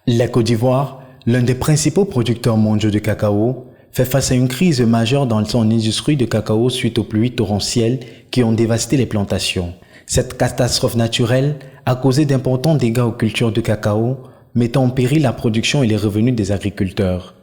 La Côte d'Ivoire, l'un des principaux producteurs mondiaux de cacao, fait face à une crise majeure dans son industrie de cacao suite aux pluies torrentielles qui ont dévasté les plantations. Cette catastrophe naturelle a causé d'importants dégâts aux cultures de cacao, mettant en péril la production et les revenus des agriculteurs.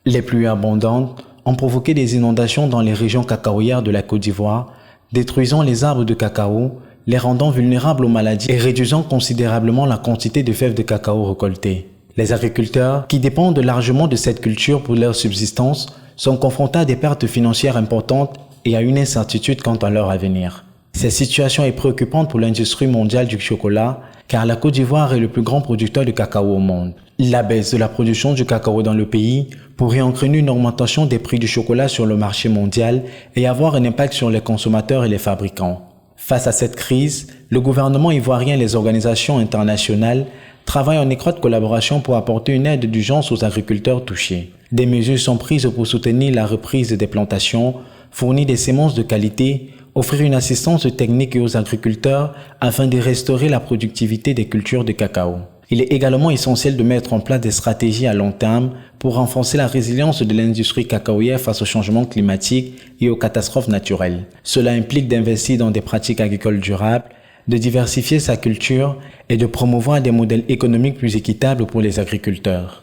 Les pluies abondantes ont provoqué des inondations dans les régions cacaoyères de la Côte d'Ivoire, détruisant les arbres de cacao, les rendant vulnérables aux maladies et réduisant considérablement la quantité de fèves de cacao récoltées. Les agriculteurs, qui dépendent largement de cette culture pour leur subsistance, sont confrontés à des pertes financières importantes et à une incertitude quant à leur avenir. Cette situation est préoccupante pour l'industrie mondiale du chocolat, car la Côte d'Ivoire est le plus grand producteur de cacao au monde. La baisse de la production du cacao dans le pays pourrait entraîner une augmentation des prix du chocolat sur le marché mondial et avoir un impact sur les consommateurs et les fabricants. Face à cette crise, le gouvernement ivoirien et les organisations internationales travaillent en étroite collaboration pour apporter une aide d'urgence aux agriculteurs touchés. Des mesures sont prises pour soutenir la reprise des plantations, fournir des semences de qualité, offrir une assistance technique aux agriculteurs afin de restaurer la productivité des cultures de cacao. Il est également essentiel de mettre en place des stratégies à long terme pour renforcer la résilience de l'industrie cacaoyère face au changement climatique et aux catastrophes naturelles. Cela implique d'investir dans des pratiques agricoles durables, de diversifier sa culture et de promouvoir des modèles économiques plus équitables pour les agriculteurs.